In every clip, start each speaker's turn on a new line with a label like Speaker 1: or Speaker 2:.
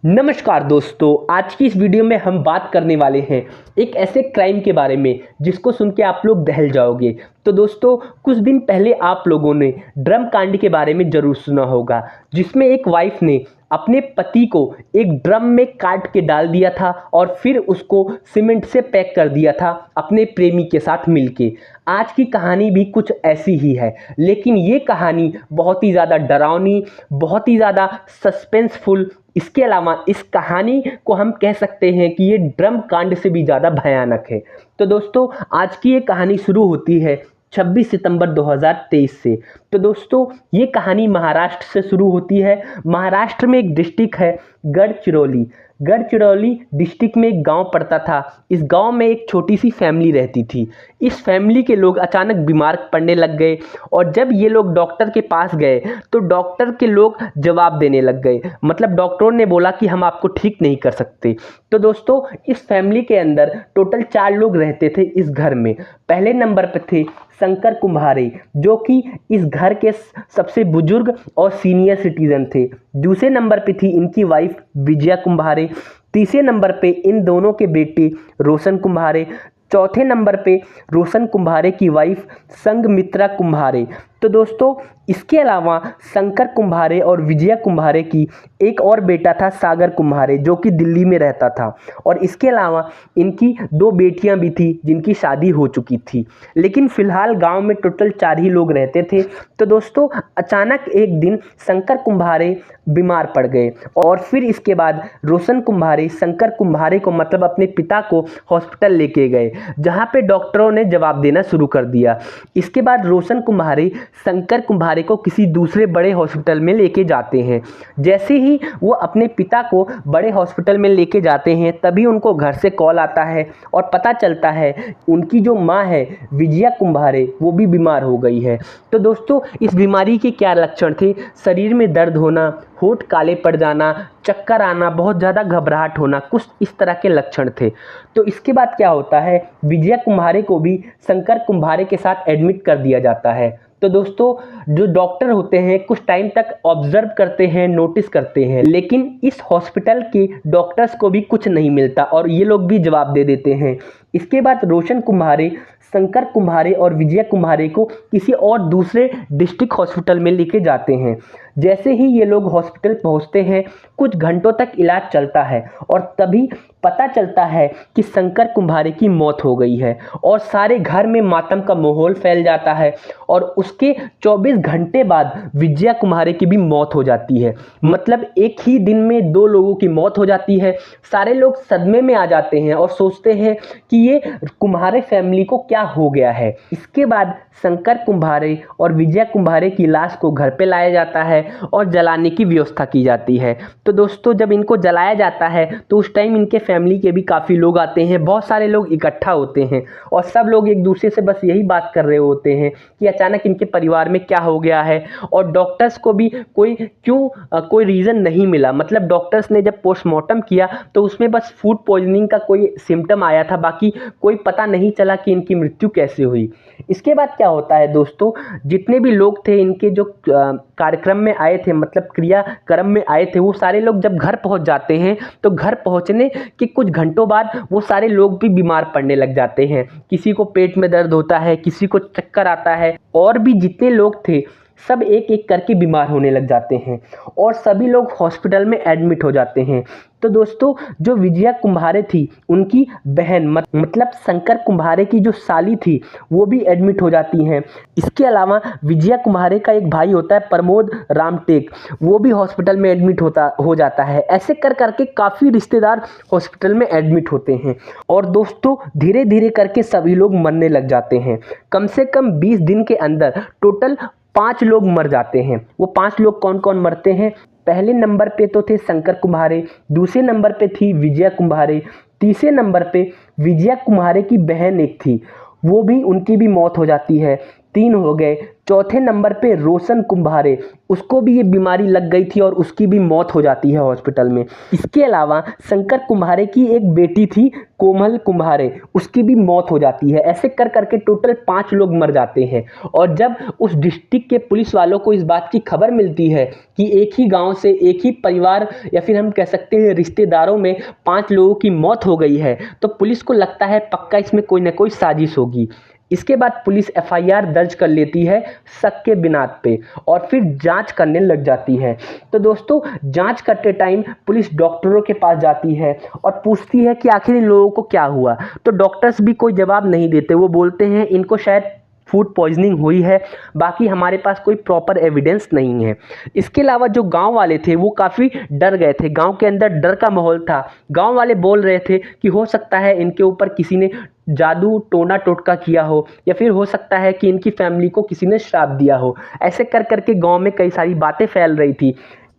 Speaker 1: नमस्कार दोस्तों, आज की इस वीडियो में हम बात करने वाले हैं एक ऐसे क्राइम के बारे में जिसको सुन के आप लोग दहल जाओगे। तो दोस्तों, कुछ दिन पहले आप लोगों ने ड्रम कांड के बारे में ज़रूर सुना होगा, जिसमें एक वाइफ ने अपने पति को एक ड्रम में काट के डाल दिया था और फिर उसको सीमेंट से पैक कर दिया था अपने प्रेमी के साथ मिलके। आज की कहानी भी कुछ ऐसी ही है, लेकिन ये कहानी बहुत ही ज़्यादा डरावनी, बहुत ही ज़्यादा सस्पेंसफुल। इसके अलावा इस कहानी को हम कह सकते हैं कि ये ड्रम कांड से भी ज़्यादा भयानक है। तो दोस्तों, आज की ये कहानी शुरू होती है 26 सितंबर 2023 से। तो दोस्तों, ये कहानी महाराष्ट्र से शुरू होती है। महाराष्ट्र में एक डिस्ट्रिक्ट है गढ़चिरौली। गढ़चिरौली डिस्ट्रिक्ट में एक गांव पड़ता था। इस गांव में एक छोटी सी फैमिली रहती थी। इस फैमिली के लोग अचानक बीमार पड़ने लग गए और जब ये लोग डॉक्टर के पास गए तो डॉक्टर के लोग जवाब देने लग गए। मतलब डॉक्टरों ने बोला कि हम आपको ठीक नहीं कर सकते। तो दोस्तों, इस फैमिली के अंदर टोटल 4 लोग रहते थे इस घर में। पहले नंबर पर थे शंकर कुम्हारे, जो कि इस घर के सबसे बुजुर्ग और सीनियर सिटीजन थे। दूसरे नंबर पे थी इनकी वाइफ विजया कुम्हारे। तीसरे नंबर पे इन दोनों के बेटे रोशन कुम्हारे। चौथे नंबर पे रोशन कुम्हारे की वाइफ संघमित्रा कुम्हारे। तो दोस्तों, इसके अलावा शंकर कुम्हारे और विजया कुम्हारे की एक और बेटा था सागर कुम्हारे, जो कि दिल्ली में रहता था। और इसके अलावा इनकी 2 बेटियां भी थी जिनकी शादी हो चुकी थी। लेकिन फिलहाल गांव में टोटल 4 ही लोग रहते थे। तो दोस्तों, अचानक एक दिन शंकर कुम्हारे बीमार पड़ गए और फिर इसके बाद रोशन कुम्हारे शंकर कुम्हारे को मतलब अपने पिता को हॉस्पिटल लेके गए, जहाँ पे डॉक्टरों ने जवाब देना शुरू कर दिया। इसके बाद रोशन कुम्हारे शंकर कुम्हारे को किसी दूसरे बड़े हॉस्पिटल में लेके जाते हैं। जैसे ही वो अपने पिता को बड़े हॉस्पिटल में लेके जाते हैं, तभी उनको घर से कॉल आता है और पता चलता है उनकी जो माँ है विजया कुम्हारे, वो भी बीमार हो गई है। तो दोस्तों, इस बीमारी के क्या लक्षण थे? शरीर में दर्द होना, होठ काले पड़ जाना, चक्कर आना, बहुत ज़्यादा घबराहट होना, कुछ इस तरह के लक्षण थे। तो इसके बाद क्या होता है, विजया कुम्हारे को भी शंकर कुम्हारे के साथ एडमिट कर दिया जाता है। तो दोस्तों, जो डॉक्टर होते हैं कुछ टाइम तक ऑब्जर्व करते हैं, नोटिस करते हैं, लेकिन इस हॉस्पिटल के डॉक्टर्स को भी कुछ नहीं मिलता और ये लोग भी जवाब दे देते हैं। इसके बाद रोशन कुम्हारे शंकर कुम्हारे और विजया कुम्हारे को किसी और दूसरे डिस्ट्रिक्ट हॉस्पिटल में लेके जाते हैं। जैसे ही ये लोग हॉस्पिटल पहुंचते हैं, कुछ घंटों तक इलाज चलता है और तभी पता चलता है कि शंकर कुम्हारे की मौत हो गई है और सारे घर में मातम का माहौल फैल जाता है। और उसके 24 घंटे बाद विजया कुम्हारे की भी मौत हो जाती है। मतलब एक ही दिन में 2 लोगों की मौत हो जाती है। सारे लोग सदमे में आ जाते हैं और सोचते हैं कि ये कुम्हारे फैमिली को क्या हो गया है। इसके बाद शंकर कुम्हारे और विजया कुम्हारे की लाश को घर पे लाया जाता है और जलाने की व्यवस्था की जाती है। तो दोस्तों, जब इनको जलाया जाता है तो उस टाइम इनके फैमिली के भी काफ़ी लोग आते हैं, बहुत सारे लोग इकट्ठा होते हैं और सब लोग एक दूसरे से बस यही बात कर रहे होते हैं कि अचानक इनके परिवार में क्या हो गया है। और डॉक्टर्स को भी कोई रीज़न नहीं मिला। मतलब डॉक्टर्स ने जब पोस्टमार्टम किया तो उसमें बस फूड पॉइजनिंग का कोई सिम्टम आया था, बाकी कोई पता नहीं चला कि इनकी मृत्यु कैसे हुई। इसके बाद क्या होता है दोस्तों, जितने भी लोग थे इनके जो कार्यक्रम में आए थे, मतलब क्रियाक्रम में आए थे, वो सारे लोग जब घर पहुंच जाते हैं तो घर पहुंचने के कुछ घंटों बाद वो सारे लोग भी बीमार पड़ने लग जाते हैं। किसी को पेट में दर्द होता है, किसी को चक्कर आता है, और भी जितने लोग थे सब एक एक करके बीमार होने लग जाते हैं और सभी लोग हॉस्पिटल में एडमिट हो जाते हैं। तो दोस्तों, जो विजया कुम्हारे थी उनकी बहन मतलब शंकर कुम्हारे की जो साली थी, वो भी एडमिट हो जाती हैं। इसके अलावा विजया कुम्हारे का एक भाई होता है प्रमोद रामटेक, वो भी हॉस्पिटल में एडमिट हो जाता है। ऐसे कर करके काफ़ी रिश्तेदार हॉस्पिटल में एडमिट होते हैं और दोस्तों, धीरे धीरे करके सभी लोग मरने लग जाते हैं। कम से कम 20 दिन के अंदर टोटल 5 लोग मर जाते हैं। वो 5 लोग कौन कौन मरते हैं? पहले नंबर पे तो थे शंकर कुम्हारे, दूसरे नंबर पे थी विजया कुम्हारे, तीसरे नंबर पे विजया कुम्हारे की बहन एक थी, वो भी उनकी भी मौत हो जाती है। 3 हो गए। चौथे नंबर पे रोशन कुम्भारे, उसको भी ये बीमारी लग गई थी और उसकी भी मौत हो जाती है हॉस्पिटल में। इसके अलावा शंकर कुम्भारे की एक बेटी थी कोमल कुम्भारे, उसकी भी मौत हो जाती है। ऐसे कर करके टोटल 5 लोग मर जाते हैं। और जब उस डिस्ट्रिक्ट के पुलिस वालों को इस बात की खबर मिलती है कि एक ही गांव से एक ही परिवार या फिर हम कह सकते हैं रिश्तेदारों में 5 लोगों की मौत हो गई है, तो पुलिस को लगता है पक्का इसमें कोई ना कोई साजिश होगी। इसके बाद पुलिस एफआईआर दर्ज कर लेती है शक के बिनात पे और फिर जांच करने लग जाती है। तो दोस्तों, जांच करते टाइम पुलिस डॉक्टरों के पास जाती है और पूछती है कि आखिर इन लोगों को क्या हुआ। तो डॉक्टर्स भी कोई जवाब नहीं देते। वो बोलते हैं इनको शायद फूड पॉइजनिंग हुई है, बाकी हमारे पास कोई प्रॉपर एविडेंस नहीं है। इसके अलावा जो गांव वाले थे वो काफ़ी डर गए थे। गांव के अंदर डर का माहौल था। गांव वाले बोल रहे थे कि हो सकता है इनके ऊपर किसी ने जादू टोना टोटका किया हो या फिर हो सकता है कि इनकी फैमिली को किसी ने श्राप दिया हो। ऐसे कर करके गांव में कई सारी बातें फैल रही थी।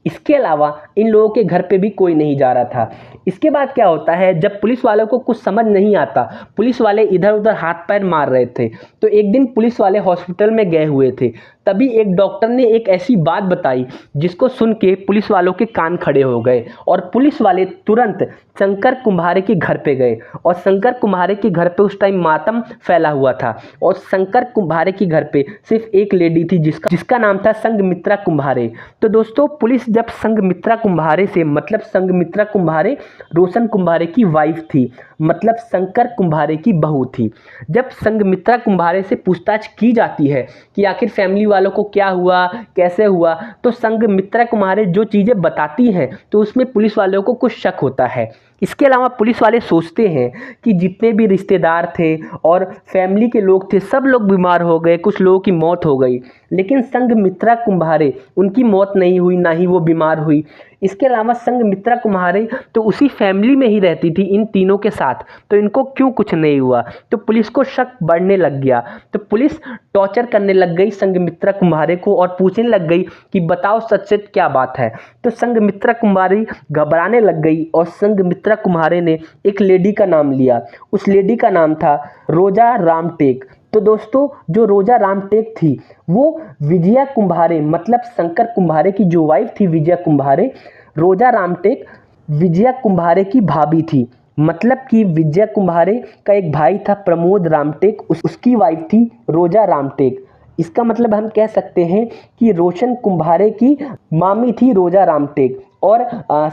Speaker 1: इसके अलावा इन लोगों के घर पे भी कोई नहीं जा रहा था। इसके बाद क्या होता है, जब पुलिस वालों को कुछ समझ नहीं आता, पुलिस वाले इधर उधर हाथ पैर मार रहे थे, तो एक दिन पुलिस वाले हॉस्पिटल में गए हुए थे। तभी एक डॉक्टर ने एक ऐसी बात बताई जिसको सुन के पुलिस वालों के कान खड़े हो गए और पुलिस वाले तुरंत शंकर कुम्भारे के घर पे गए। और शंकर कुम्भारे के घर पे उस टाइम मातम फैला हुआ था और शंकर कुम्भारे के घर पे सिर्फ एक लेडी थी जिसका नाम था संघमित्रा कुम्भारे। तो दोस्तों, पुलिस जब संघमित्रा कुम्भारे से, मतलब संघमित्रा कुम्भारे रोशन कुम्भारे की वाइफ थी, मतलब शंकर कुम्भारे की बहू थी, जब संघमित्रा कुम्भारे से पूछताछ की जाती है कि आखिर फैमिली वालों को क्या हुआ, कैसे हुआ, तो संघमित्रा कुम्भारे जो चीज़ें बताती हैं तो उसमें पुलिस वालों को कुछ शक होता है। इसके अलावा पुलिस वाले सोचते हैं कि जितने भी रिश्तेदार थे और फैमिली के लोग थे सब लोग बीमार हो गए, कुछ लोगों की मौत हो गई, लेकिन संघमित्रा कुम्भारे, उनकी मौत नहीं हुई, ना ही वो बीमार हुई। इसके अलावा संघमित्रा कुम्भारे तो उसी फैमिली में ही रहती थी इन तीनों के साथ, तो इनको क्यों कुछ नहीं हुआ। तो पुलिस को शक बढ़ने लग गया। तो पुलिस टॉर्चर करने लग गई संघमित्रा कुम्भारे को और पूछने लग गई कि बताओ सच सच क्या बात है। तो संघमित्रा कुम्भारी घबराने लग गई और संघमित्रा कुम्भारे ने एक लेडी का नाम लिया। उस लेडी का नाम था रोजा रामटेक। तो दोस्तों, जो रोजा रामटेक थी वो विजया कुम्भारे, मतलब शंकर कुम्भारे की जो वाइफ थी विजया कुम्भारे, रोजा रामटेक विजया कुम्भारे की भाभी थी। मतलब कि विजया कुम्भारे का एक भाई था प्रमोद रामटेक, उसकी वाइफ थी रोजा रामटेक। इसका मतलब हम कह सकते हैं कि रोशन कुम्भारे की मामी थी रोजा रामटेक और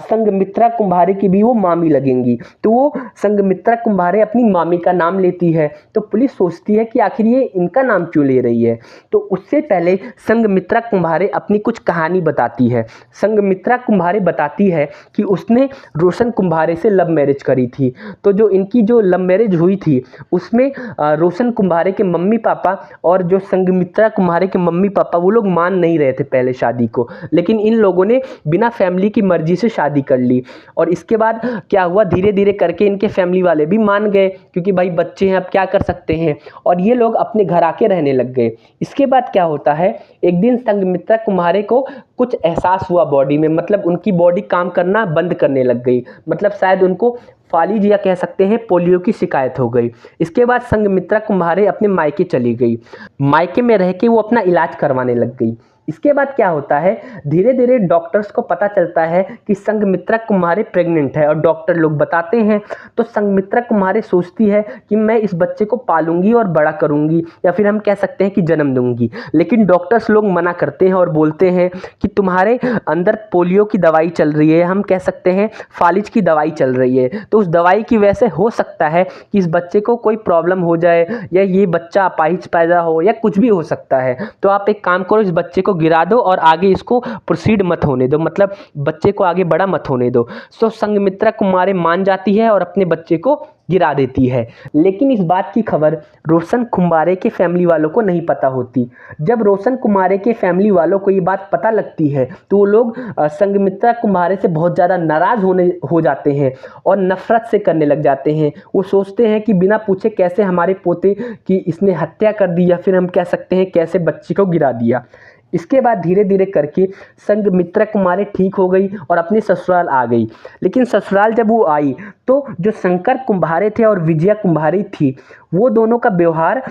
Speaker 1: संघमित्रा कुम्भारे की भी वो मामी लगेंगी। तो वो संघमित्रा कुम्भारे अपनी मामी का नाम लेती है। तो पुलिस सोचती है कि आखिर ये इनका नाम क्यों ले रही है। तो उससे पहले संघमित्रा कुम्भारे अपनी कुछ कहानी बताती है। संघमित्रा कुम्भारे बताती है कि उसने रोशन कुम्भारे से लव मैरिज करी थी। तो जो इनकी जो लव मैरिज हुई थी उसमें रोशन कुम्भारे के मम्मी पापा और जो संघमित्रा कुम्भारे के मम्मी पापा वो लोग मान नहीं रहे थे पहले शादी को, लेकिन इन लोगों ने बिना फैमिली की मर्जी से शादी कर ली। और इसके बाद क्या हुआ, धीरे धीरे करके इनके फैमिली वाले भी मान गए क्योंकि भाई बच्चे हैं, अब क्या कर सकते हैं, और ये लोग अपने घर आके रहने लग गए। इसके बाद क्या होता है, एक दिन संघमित्रा कुम्भारे को कुछ एहसास हुआ बॉडी में, मतलब उनकी बॉडी काम करना बंद करने लग गई, मतलब शायद उनको फालिज या कह सकते हैं पोलियो की शिकायत हो गई। इसके बाद संघमित्रा कुम्भारे अपने मायके चली गई। मायके में रह के वो अपना इलाज करवाने लग गई। इसके बाद क्या होता है, धीरे धीरे डॉक्टर्स को पता चलता है कि संघमित्रा कुम्भारे प्रेग्नेंट है और डॉक्टर लोग बताते हैं। तो संघमित्रा कुम्भारे सोचती है कि मैं इस बच्चे को पालूंगी और बड़ा करूंगी, या फिर हम कह सकते हैं कि जन्म दूंगी। लेकिन डॉक्टर्स लोग मना करते हैं और बोलते हैं कि तुम्हारे अंदर पोलियो की दवाई चल रही है, हम कह सकते हैं फालिज की दवाई चल रही है, तो उस दवाई की वजह से हो सकता है कि इस बच्चे को कोई प्रॉब्लम हो जाए या ये बच्चा अपाहिज पैदा हो या कुछ भी हो सकता है। तो आप एक काम करो, इस बच्चे को गिरा दो और आगे इसको प्रोसीड मत होने दो, मतलब बच्चे को आगे बड़ा मत होने दो। सो संघमित्रा कुम्भारे मान जाती है और अपने बच्चे को गिरा देती है। लेकिन इस बात की खबर रोशन कुम्भारे के फैमिली वालों को नहीं पता होती। जब रोशन कुम्भारे के फैमिली वालों को ये बात पता लगती है तो वो लोग संघमित्रा कुम्भारे से बहुत ज़्यादा नाराज़ हो जाते हैं और नफरत से करने लग जाते हैं। वो सोचते हैं कि बिना पूछे कैसे हमारे पोते की इसने हत्या कर दी, या फिर हम कह सकते हैं कैसे बच्चे को गिरा दिया। इसके बाद धीरे धीरे करके संघमित्रा कुम्भारे ठीक हो गई और अपने ससुराल आ गई। लेकिन ससुराल जब वो आई तो जो शंकर कुम्भारे थे और विजया कुम्भारी थी, वो दोनों का व्यवहार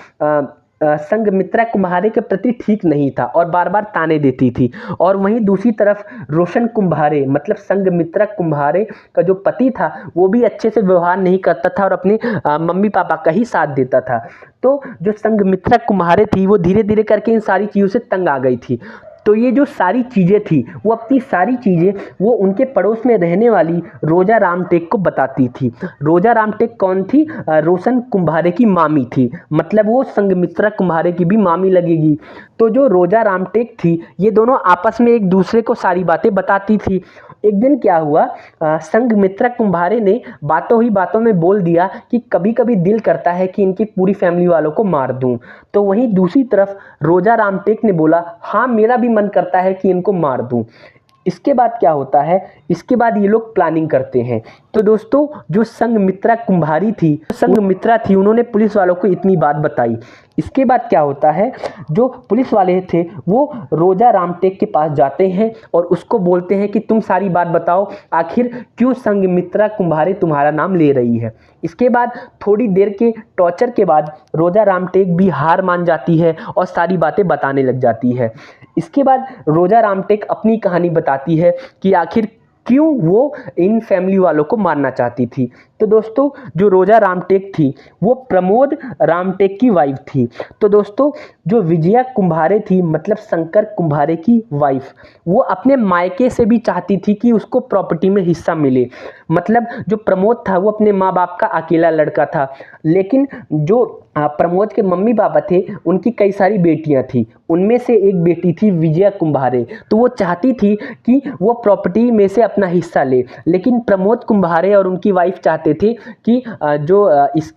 Speaker 1: संघमित्रा कुम्हारे के प्रति ठीक नहीं था और बार बार ताने देती थी। और वहीं दूसरी तरफ रोशन कुम्हारे मतलब संघमित्रा कुम्हारे का जो पति था वो भी अच्छे से व्यवहार नहीं करता था और अपने मम्मी पापा का ही साथ देता था। तो जो संघमित्रा कुम्हारे थी वो धीरे धीरे करके इन सारी चीज़ों से तंग आ गई थी। तो ये जो सारी चीज़ें थी वो अपनी सारी चीज़ें वो उनके पड़ोस में रहने वाली रोजा रामटेक को बताती थी। रोजा रामटेक कौन थी? रोशन कुम्हारे की मामी थी, मतलब वो संघमित्रा कुम्हारे की भी मामी लगेगी। तो जो रोजा रामटेक थी ये दोनों आपस में एक दूसरे को सारी बातें बताती थी। एक दिन क्या हुआ, संघमित्रा कुम्हारे ने बातों ही बातों में बोल दिया कि कभी कभी दिल करता है कि इनकी पूरी फैमिली वालों को मार दूं। तो वहीं दूसरी तरफ रोजा रामटेक ने बोला, हाँ मेरा भी मन करता है कि इनको मार दूं। इसके बाद क्या होता है, इसके बाद ये लोग प्लानिंग करते हैं। तो दोस्तों जो संघमित्रा कुम्हारी थी, संघमित्रा थी, उन्होंने पुलिस वालों को इतनी बात बताई। इसके बाद क्या होता है, जो पुलिस वाले थे वो रोजा रामटेक के पास जाते हैं और उसको बोलते हैं कि तुम सारी बात बताओ, आखिर क्यों संघमित्रा कुम्हारे तुम्हारा नाम ले रही है। इसके बाद थोड़ी देर के टॉर्चर के बाद रोजा रामटेक भी हार मान जाती है और सारी बातें बताने लग जाती है। इसके बाद रोजा रामटेक अपनी कहानी बताती है कि आखिर क्यों वो इन फैमिली वालों को मारना चाहती थी। तो दोस्तों जो रोजा रामटेक थी वो प्रमोद रामटेक की वाइफ थी। तो दोस्तों जो विजया कुम्हारे थी मतलब शंकर कुम्हारे की वाइफ, वो अपने मायके से भी चाहती थी कि उसको प्रॉपर्टी में हिस्सा मिले। मतलब जो प्रमोद था वो अपने माँ बाप का अकेला लड़का था, लेकिन जो प्रमोद के मम्मी पापा थे उनकी कई सारी बेटियां थी, उनमें से एक बेटी थी विजया कुम्हारे। तो वो चाहती थी कि वो प्रॉपर्टी में से अपना हिस्सा ले, लेकिन प्रमोद कुम्हारे और उनकी वाइफ चाहते थे कि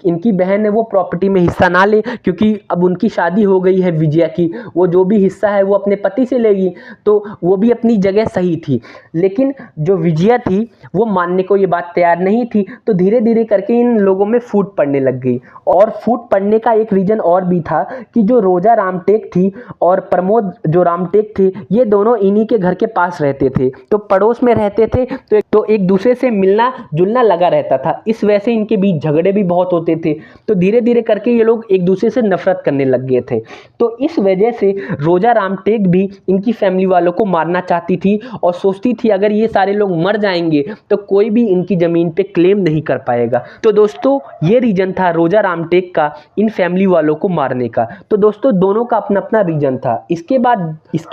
Speaker 1: इनकी बहन है वो प्रॉपर्टी में हिस्सा ना ले, क्योंकि अब उनकी शादी हो गई है विजया की, वो जो भी हिस्सा है वो अपने पति से लेगी। तो वो भी अपनी जगह सही थी, लेकिन जो विजया थी वो मानने को ये बात तैयार नहीं थी। तो धीरे धीरे करके इन लोगों में फूट पड़ने लग गई। और फूट पड़ने का एक रीजन और भी था कि जो रोजा रामटेक थी और प्रमोद जो रामटेक थे ये दोनों इन्हीं के घर के पास रहते थे, तो पड़ोस में रहते थे, तो एक दूसरे से मिलना जुलना लगा रहता था। इस वजह से इनके बीच झगड़े भी बहुत होते थे। तो धीरे धीरे करके ये लोग एक दूसरे से नफरत करने लग गए थे। तो इस वजह से रोजा रामटेक भी इनकी फैमिली वालों को मारना चाहती थी और सोचती थी अगर ये सारे लोग मर जाएंगे तो कोई भी इनकी जमीन पे क्लेम नहीं कर पाएगा। तो दोस्तों ये रीजन था रोजा रामटेक का इन फैमिली वालों को मारने का। तो दोस्तों दोनों का अपना अपना रीजन था। इसके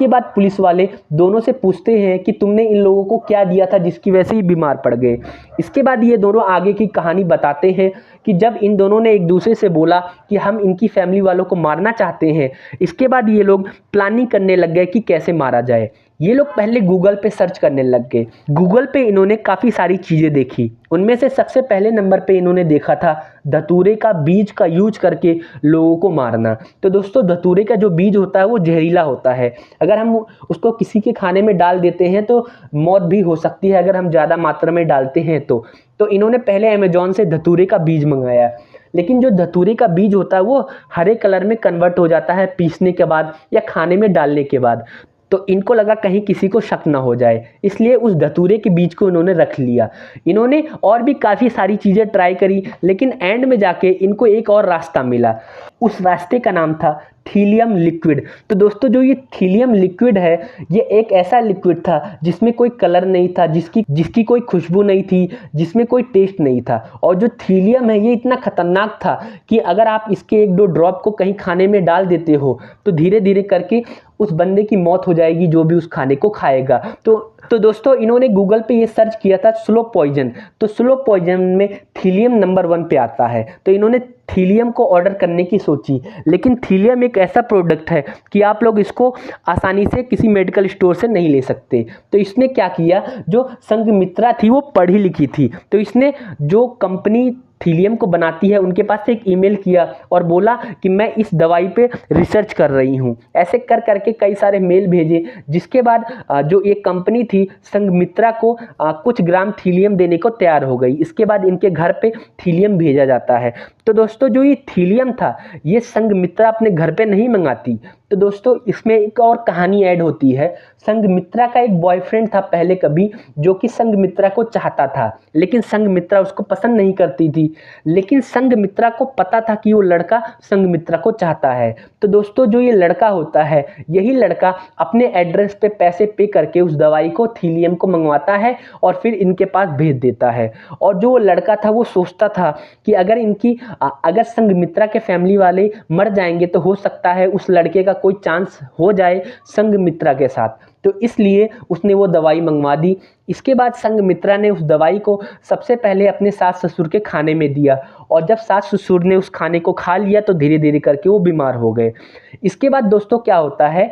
Speaker 1: बाद पुलिस वाले दोनों से पूछते हैं कि तुमने इन लोगों को क्या दिया था जिसकी वजह से ये बीमार पड़ गए। इसके बाद ये दोनों आगे की कहानी बताते हैं कि जब इन दोनों ने एक दूसरे से बोला कि हम इनकी फैमिली वालों को मारना चाहते हैं, इसके बाद ये लोग प्लानिंग करने लग गए कि कैसे मारा जाए। ये लोग पहले गूगल पे सर्च करने लग गए। गूगल पे इन्होंने काफ़ी सारी चीज़ें देखी। उनमें से सबसे पहले नंबर पे इन्होंने देखा था धतूरे का बीज का यूज करके लोगों को मारना। तो दोस्तों धतूरे का जो बीज होता है वो जहरीला होता है, अगर हम उसको किसी के खाने में डाल देते हैं तो मौत भी हो सकती है अगर हम ज़्यादा मात्रा में डालते हैं तो इन्होंने पहले अमेजोन से धतूरे का बीज मंगाया, लेकिन जो धतूरे का बीज होता है वो हरे कलर में कन्वर्ट हो जाता है पीसने के बाद या खाने में डालने के बाद। तो इनको लगा कहीं किसी को शक ना हो जाए, इसलिए उस धतूरे के बीज को इन्होंने रख लिया। इन्होंने और भी काफ़ी सारी चीज़ें ट्राई करी, लेकिन एंड में जाके इनको एक और रास्ता मिला। उस रास्ते का नाम था थीलियम लिक्विड। तो दोस्तों जो ये थीलियम लिक्विड है ये एक ऐसा लिक्विड था जिसमें कोई कलर नहीं था, जिसकी कोई खुशबू नहीं थी, जिसमें कोई टेस्ट नहीं था। और जो थीलियम है ये इतना खतरनाक था कि अगर आप इसके 1-2 ड्रॉप को कहीं खाने में डाल देते हो तो धीरे धीरे करके उस बंदे की मौत हो जाएगी जो भी उस खाने को खाएगा। तो दोस्तों इन्होंने गूगल पे ये सर्च किया था स्लो पॉइजन, तो स्लो पॉइजन में थीलियम नंबर 1 पे आता है। तो इन्होंने थीलियम को ऑर्डर करने की सोची, लेकिन थीलियम एक ऐसा प्रोडक्ट है कि आप लोग इसको आसानी से किसी मेडिकल स्टोर से नहीं ले सकते। तो इसने क्या किया, जो संघमित्रा थी वो पढ़ी लिखी थी, तो इसने जो कंपनी थीलियम को बनाती है उनके पास से एक ईमेल किया और बोला कि मैं इस दवाई पे रिसर्च कर रही हूँ। ऐसे कर करके कई सारे मेल भेजे, जिसके बाद जो एक कंपनी थी संघमित्रा को कुछ ग्राम थीलियम देने को तैयार हो गई। इसके बाद इनके घर पे थीलियम भेजा जाता है। तो दोस्तों जो ये थीलियम था ये संघमित्रा अपने घर पे नहीं मंगाती, तो दोस्तों इसमें एक और कहानी ऐड होती है। संघमित्रा का एक बॉयफ्रेंड था पहले कभी, जो कि संघमित्रा को चाहता था, लेकिन संघमित्रा उसको पसंद नहीं करती थी। लेकिन संघमित्रा को पता था कि वो लड़का संघमित्रा को चाहता है। तो दोस्तों जो ये लड़का होता है, यही लड़का अपने एड्रेस पे पैसे पे करके उस दवाई को थीलियम को मंगवाता है और फिर इनके पास भेज देता है। और जो वो लड़का था वो सोचता था कि अगर संघमित्रा के फैमिली वाले मर जाएंगे तो हो सकता है उस लड़के का कोई चांस हो जाए संघमित्रा के साथ। तो इसलिए उसने वो दवाई मंगवा दी। इसके बाद संघमित्रा ने उस दवाई को सबसे पहले अपने सास ससुर के खाने में दिया, और जब सास ससुर ने उस खाने को खा लिया तो धीरे धीरे करके वो बीमार हो गए। इसके बाद दोस्तों क्या होता है,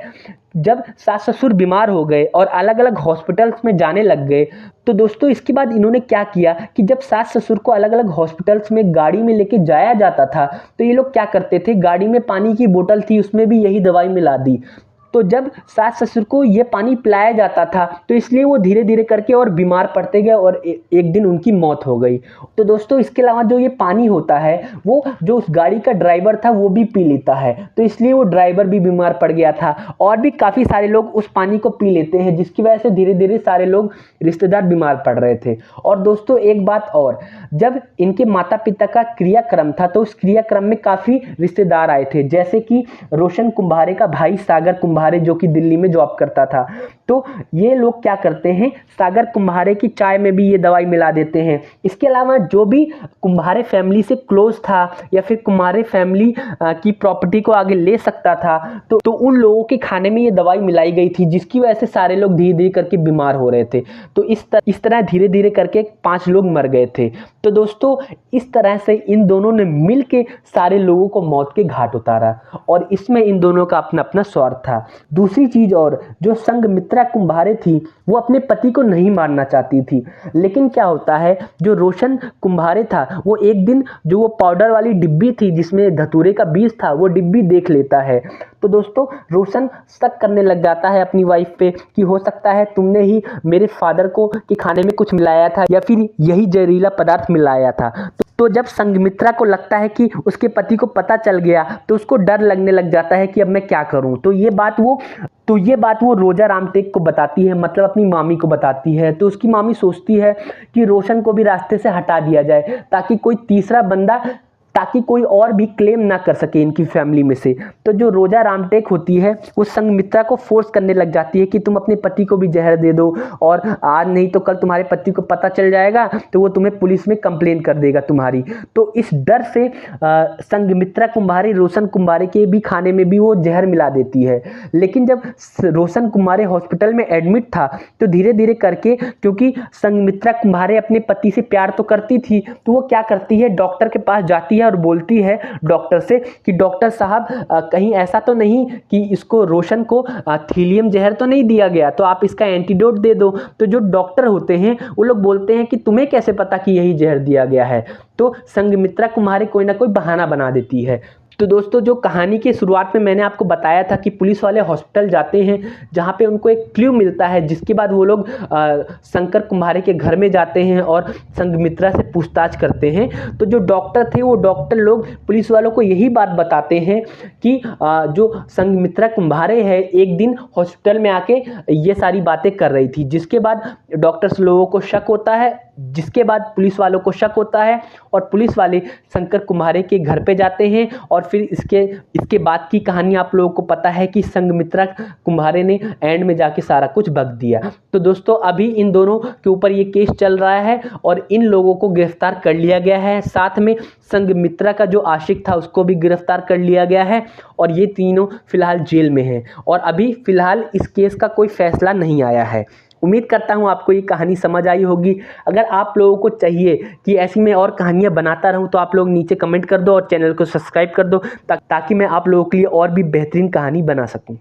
Speaker 1: जब सास ससुर बीमार हो गए और अलग अलग हॉस्पिटल्स में जाने लग गए, तो दोस्तों इसके बाद इन्होंने क्या किया कि जब सास ससुर को अलग अलग हॉस्पिटल्स में गाड़ी में लेके जाया जाता था, तो ये लोग क्या करते थे, गाड़ी में पानी की बोतल थी उसमें भी यही दवाई मिला दी। तो जब सास ससुर को ये पानी पिलाया जाता था तो इसलिए वो धीरे धीरे करके और बीमार पड़ते गए और एक दिन उनकी मौत हो गई। तो दोस्तों इसके अलावा जो ये पानी होता है वो जो उस गाड़ी का ड्राइवर था वो भी पी लेता है, तो इसलिए वो ड्राइवर भी बीमार पड़ गया था। और भी काफ़ी सारे लोग उस पानी को पी लेते हैं, जिसकी वजह से धीरे धीरे सारे लोग रिश्तेदार बीमार पड़ रहे थे। और दोस्तों एक बात और, जब इनके माता पिता का क्रियाक्रम था तो उस क्रियाक्रम में काफ़ी रिश्तेदार आए थे, जैसे कि रोशन कुंभारे का भाई सागर कुंभारे जो कि दिल्ली में जॉब करता था। तो ये लोग क्या करते हैं, सागर कुंभारे की चाय में भी ये दवाई मिला देते हैं। इसके अलावा जो भी कुंभारे फैमिली से क्लोज था या फिर कुंभारे फैमिली की प्रॉपर्टी को आगे ले सकता था, तो उन लोगों के खाने में ये दवाई मिलाई गई थी, जिसकी वजह से सारे लोग धीरे धीरे करके बीमार हो रहे थे। तो इस तरह धीरे धीरे करके 5 लोग मर गए थे। तो दोस्तों इस तरह से इन दोनों ने मिल के सारे लोगों को मौत के घाट उतारा, और इसमें इन दोनों का अपना अपना स्वार्थ था। दूसरी चीज और, जो संघमित्रा कुंभारे थी वो अपने पति को नहीं मारना चाहती थी, लेकिन क्या होता है, जो रोशन कुंभारे था वो एक दिन जो वो पाउडर वाली डिब्बी थी जिसमें धतूरे का बीज था, वो डिब्बी देख लेता है। तो दोस्तों रोशन शक करने लग जाता है अपनी वाइफ पे कि हो सकता है तुमने ही मेरे फादर को के खाने में कुछ मिलाया था या फिर यही जहरीला पदार्थ मिलाया था। तो जब संघमित्रा को लगता है कि उसके पति को पता चल गया तो उसको डर लगने लग जाता है कि अब मैं क्या करूं। तो ये बात वो रोजा रामटेक को बताती है, मतलब अपनी मामी को बताती है। तो उसकी मामी सोचती है कि रोशन को भी रास्ते से हटा दिया जाए ताकि कोई तीसरा बंदा, ताकि कोई और भी क्लेम ना कर सके इनकी फैमिली में से। तो जो रोजा रामटेक होती है वो संघमित्रा को फोर्स करने लग जाती है कि तुम अपने पति को भी जहर दे दो, और आज नहीं तो कल तुम्हारे पति को पता चल जाएगा तो वो तुम्हें पुलिस में कंप्लेन कर देगा तुम्हारी। तो इस डर से संघमित्रा कुंभारे रोशन कुंभारे के भी खाने में भी वो जहर मिला देती है। लेकिन जब रोशन कुंभारे हॉस्पिटल में एडमिट था तो धीरे धीरे करके, क्योंकि संघमित्रा कुंभारे अपने पति से प्यार तो करती थी, तो वो क्या करती है, डॉक्टर के पास जाती है और बोलती है डॉक्टर से कि डॉक्टर साहब कहीं ऐसा तो नहीं कि इसको रोशन को थीलियम जहर तो नहीं दिया गया, तो आप इसका एंटीडोट दे दो। तो जो डॉक्टर होते हैं वो लोग बोलते हैं कि तुम्हें कैसे पता कि यही जहर दिया गया है। तो संघमित्रा कुंभारे कोई ना कोई बहाना बना देती है। तो दोस्तों जो कहानी की शुरुआत में मैंने आपको बताया था कि पुलिस वाले हॉस्पिटल जाते हैं जहाँ पे उनको एक क्लू मिलता है, जिसके बाद वो लोग शंकर कुंभारे के घर में जाते हैं और संघमित्रा से पूछताछ करते हैं। तो जो डॉक्टर थे वो डॉक्टर लोग पुलिस वालों को यही बात बताते हैं कि जो संघमित्रा कुंभारे है एक दिन हॉस्पिटल में आके ये सारी बातें कर रही थी, जिसके बाद डॉक्टर्स लोगों को शक होता है, जिसके बाद पुलिस वालों को शक होता है और पुलिस वाले शंकर कुंभारे के घर पे जाते हैं। और फिर इसके बाद की कहानी आप लोगों को पता है कि संघमित्रा कुंभारे ने एंड में जाके सारा कुछ बक दिया। तो दोस्तों अभी इन दोनों के ऊपर ये केस चल रहा है और इन लोगों को गिरफ्तार कर लिया गया है। साथ में संघमित्रा का जो आशिक था उसको भी गिरफ्तार कर लिया गया है और ये तीनों फिलहाल जेल में हैं और अभी फिलहाल इस केस का कोई फैसला नहीं आया है। उम्मीद करता हूँ आपको ये कहानी समझ आई होगी। अगर आप लोगों को चाहिए कि ऐसी मैं और कहानियाँ बनाता रहूँ तो आप लोग नीचे कमेंट कर दो और चैनल को सब्सक्राइब कर दो ताकि मैं आप लोगों के लिए और भी बेहतरीन कहानी बना सकूँ।